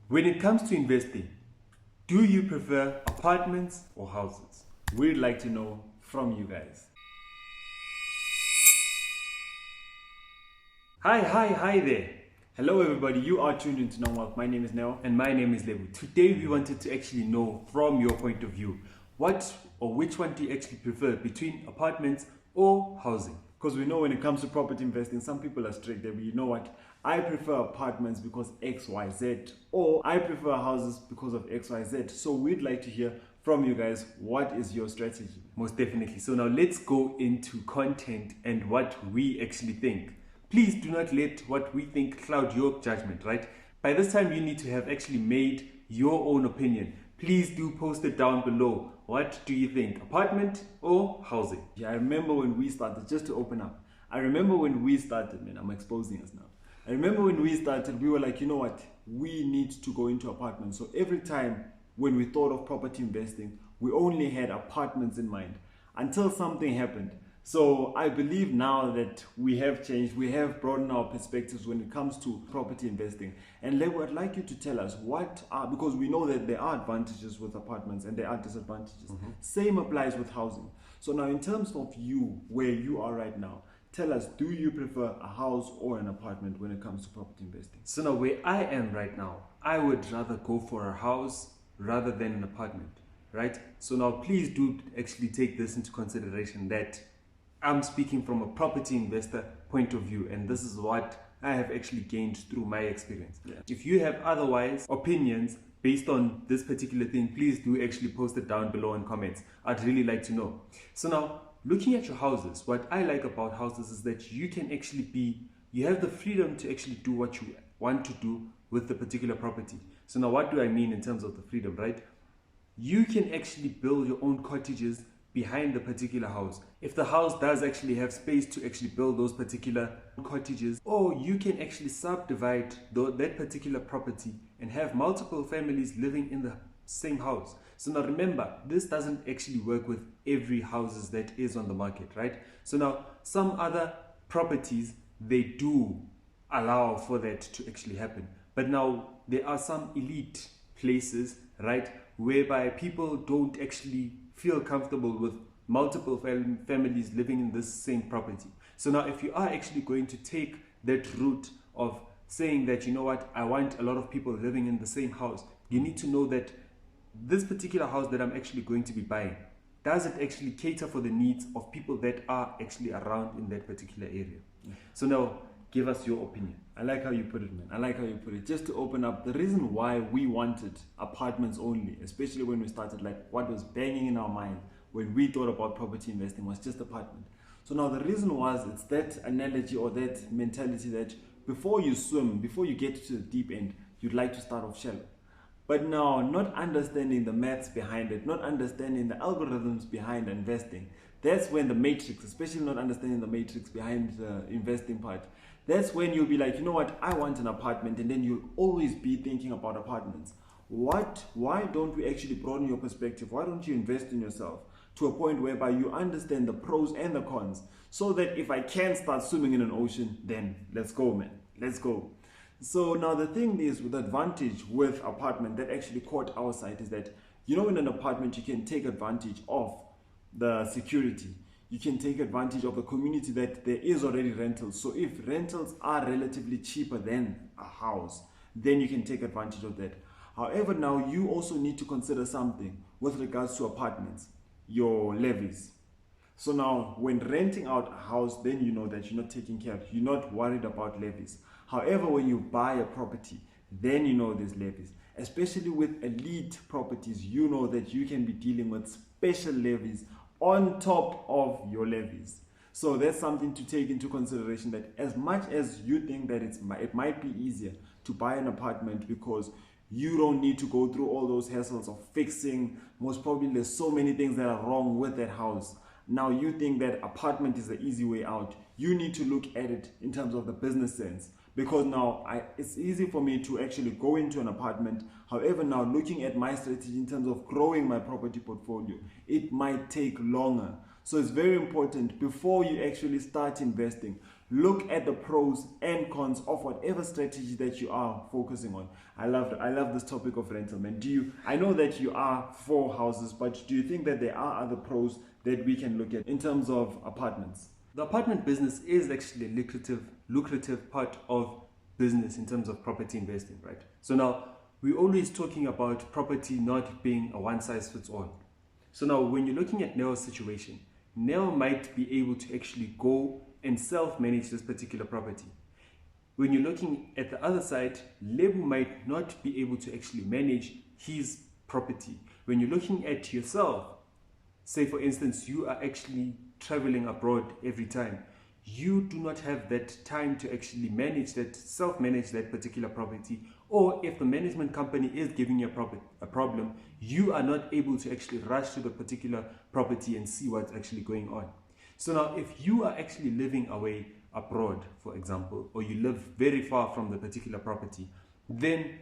When it comes to investing, do you prefer apartments or houses? We'd like to know from you guys. Hi there. Hello everybody, you are tuned into Know Wealth. My name is Neo. And my name is Lebu. Today we wanted to actually know from your point of view, what or which one do you actually prefer between apartments or housing? Because we know when it comes to property investing, some people are strict. They you know what, I prefer apartments because XYZ, or I prefer houses because of XYZ. So we'd like to hear from you guys, what is your strategy? Most definitely. So now let's go into content and what we actually think. Please do not let what we think cloud your judgment, right? By this time, you need to have actually made your own opinion. Please do post it down below. What do you think, apartment or housing? Yeah, I remember when we started, just to open up. I remember when we started, man, I'm exposing us now. I remember when we started, we were like, you know what? We need to go into apartments. So every time when we thought of property investing, we only had apartments in mind until something happened. So I believe now that we have changed, we have broadened our perspectives when it comes to property investing. And Lebo, I'd like you to tell us what are, because we know that there are advantages with apartments and there are disadvantages. Same applies with housing. So now in terms of you, where you are right now, tell us, do you prefer a house or an apartment when it comes to property investing? So now where I am right now, I would rather go for a house rather than an apartment, right? So now please do actually take this into consideration that I'm speaking from a property investor point of view, and this is what I have actually gained through my experience. Yeah. If you have otherwise opinions based on this particular thing, please do actually post it down below in comments. I'd really like to know. So now, looking at your houses, what I like about houses is that you can actually you have the freedom to actually do what you want to do with the particular property. So now what do I mean in terms of the freedom, right? You can actually build your own cottages behind the particular house. If the house does actually have space to actually build those particular cottages, or you can actually subdivide that particular property and have multiple families living in the same house. So now remember, this doesn't actually work with every houses that is on the market, right? So now some other properties, they do allow for that to actually happen. But now there are some elite places, right, whereby people don't actually feel comfortable with multiple families living in this same property. So now if you are actually going to take that route of saying that, you know what, I want a lot of people living in the same house, you need to know that this particular house that I'm actually going to be buying, does it actually cater for the needs of people that are actually around in that particular area? So now, give us your opinion. I like how you put it, man. I like how you put it. Just to open up, the reason why we wanted apartments only, especially when we started, like what was banging in our mind when we thought about property investing was just apartment. So now the reason was, it's that analogy or that mentality that before you swim, before you get to the deep end, you'd like to start off shallow. But now, not understanding the maths behind it, not understanding the algorithms behind investing, that's when the matrix, especially not understanding the matrix behind the investing part, that's when you'll be like, you know what, I want an apartment, and then you'll always be thinking about apartments. Why don't we actually broaden your perspective? Why don't you invest in yourself to a point whereby you understand the pros and the cons, so that if I can start swimming in an ocean, then let's go, man, let's go. So now the thing is, with the advantage with apartment that actually caught our sight is that, you know, in an apartment you can take advantage of the security. You can take advantage of the community that there is already rentals. So if rentals are relatively cheaper than a house, then you can take advantage of that. However, now you also need to consider something with regards to apartments, your levies. So now when renting out a house, then you know that you're not taking care of, you're not worried about levies. However, when you buy a property, then you know there's levies. Especially with elite properties, you know that you can be dealing with special levies on top of your levies. So that's something to take into consideration, that as much as you think that it might be easier to buy an apartment because you don't need to go through all those hassles of fixing, most probably there's so many things that are wrong with that house. Now you think that apartment is the easy way out. You need to look at it in terms of the business sense. Because now it's easy for me to actually go into an apartment. However, now looking at my strategy in terms of growing my property portfolio, it might take longer. So it's very important, before you actually start investing, Look at the pros and cons of whatever strategy that you are focusing on. I love this topic of rental, man. I know that you are for houses, but do you think that there are other pros that we can look at in terms of apartments? The apartment business is actually a lucrative part of business in terms of property investing, right? So now we're always talking about property not being a one size fits all. So now when you're looking at Neo's situation, Neo might be able to actually go and self-manage this particular property. When you're looking at the other side, Lebu might not be able to actually manage his property. When you're looking at yourself, say for instance, you are actually traveling abroad every time, you do not have that time to actually self-manage that particular property, or if the management company is giving you a problem, you are not able to actually rush to the particular property and see what's actually going on. So now if you are actually living away abroad, for example, or you live very far from the particular property, then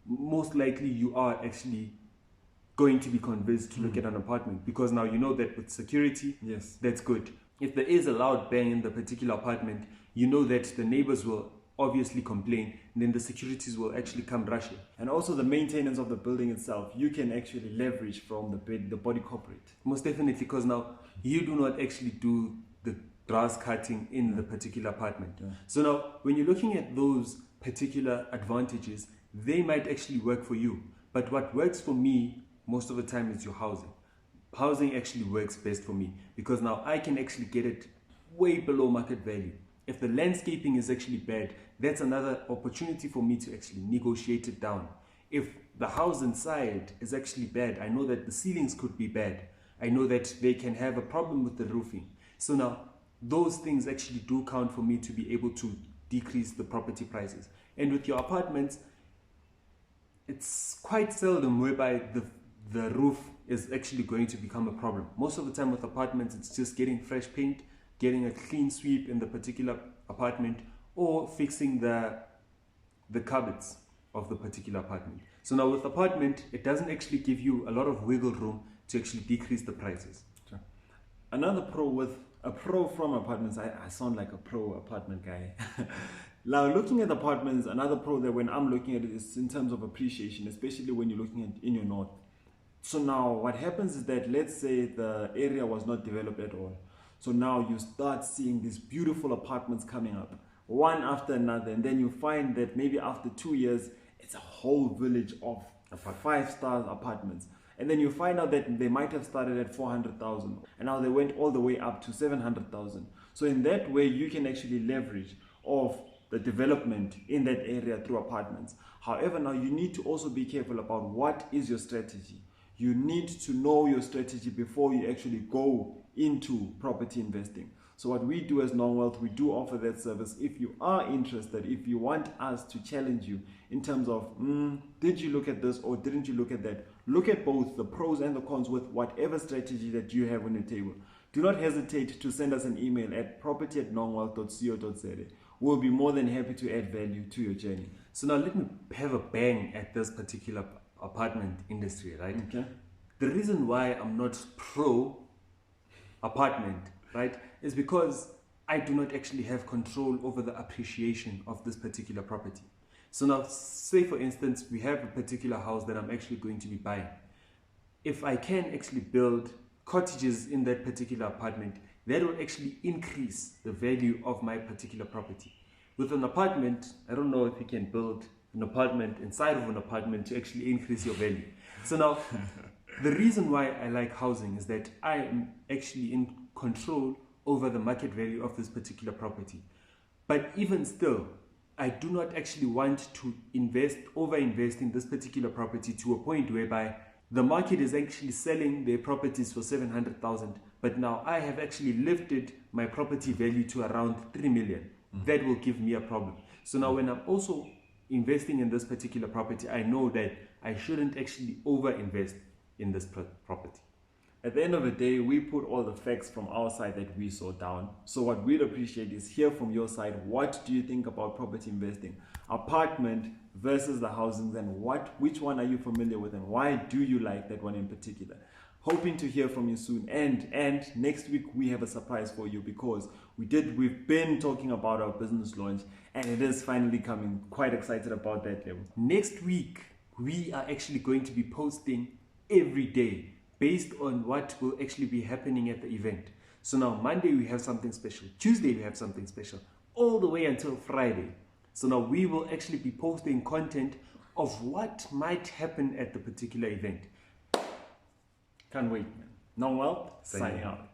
most likely you are actually going to be convinced to look at an apartment, because now you know that with security, yes, that's good. If there is a loud bang in the particular apartment, you know that the neighbors will obviously complain, and then the securities will actually come rushing. And also the maintenance of the building itself, you can actually leverage from the body corporate. Most definitely, because now you do not actually do the grass cutting in the particular apartment. Yeah. So now when you're looking at those particular advantages, they might actually work for you. But what works for me most of the time is your housing. Housing actually works best for me, because now I can actually get it way below market value. If the landscaping is actually bad, that's another opportunity for me to actually negotiate it down. If the house inside is actually bad, I know that the ceilings could be bad. I know that they can have a problem with the roofing. So now those things actually do count for me to be able to decrease the property prices. And with your apartments, it's quite seldom whereby the roof is actually going to become a problem. Most of the time with apartments, it's just getting fresh paint, getting a clean sweep in the particular apartment, or fixing the cupboards of the particular apartment. So now with apartment, it doesn't actually give you a lot of wiggle room to actually decrease the prices. Sure. Another pro from apartments, I sound like a pro apartment guy. Now, looking at apartments, another pro that when I'm looking at it is in terms of appreciation, especially when you're looking at in your north. So now what happens is that, let's say the area was not developed at all. So now you start seeing these beautiful apartments coming up, one after another, and then you find that maybe after 2 years, it's a whole village of 5-star apartments. And then you find out that they might have started at 400,000, and now they went all the way up to 700,000. So in that way, you can actually leverage off the development in that area through apartments. However, now you need to also be careful about what is your strategy. You need to know your strategy before you actually go into property investing. So what we do as NongWealth, we do offer that service. If you are interested, if you want us to challenge you in terms of, did you look at this or didn't you look at that? Look at both the pros and the cons with whatever strategy that you have on your table. Do not hesitate to send us an email at property@nongwealth.co.za. We'll be more than happy to add value to your journey. So now let me have a bang at this particular apartment industry, right? Okay. The reason why I'm not pro apartment, right, is because I do not actually have control over the appreciation of this particular property. So now, say for instance, we have a particular house that I'm actually going to be buying. If I can actually build cottages in that particular apartment, that will actually increase the value of my particular property. With an apartment, I don't know if you can build an apartment inside of an apartment to actually increase your value. So now, the reason why I like housing is that I am actually in control over the market value of this particular property. But even still, I do not actually want to overinvest in this particular property to a point whereby the market is actually selling their properties for 700,000, but now I have actually lifted my property value to around 3 million. That will give me a problem. So now when I'm also investing in this particular property, I know that I shouldn't actually overinvest in this property. At the end of the day, we put all the facts from our side that we saw down. So what we'd appreciate is hear from your side. What do you think about property investing? Apartment versus the housings, and which one are you familiar with and why do you like that one in particular? hoping to hear from you soon. And next week we have a surprise for you, because we've been talking about our business launch, and it is finally coming. Quite excited about that level. Next week, we are actually going to be posting every day based on what will actually be happening at the event. So now Monday we have something special, Tuesday we have something special, all the way until Friday. So now we will actually be posting content of what might happen at the particular event. Can't wait, man. Non-Wealth, signing out.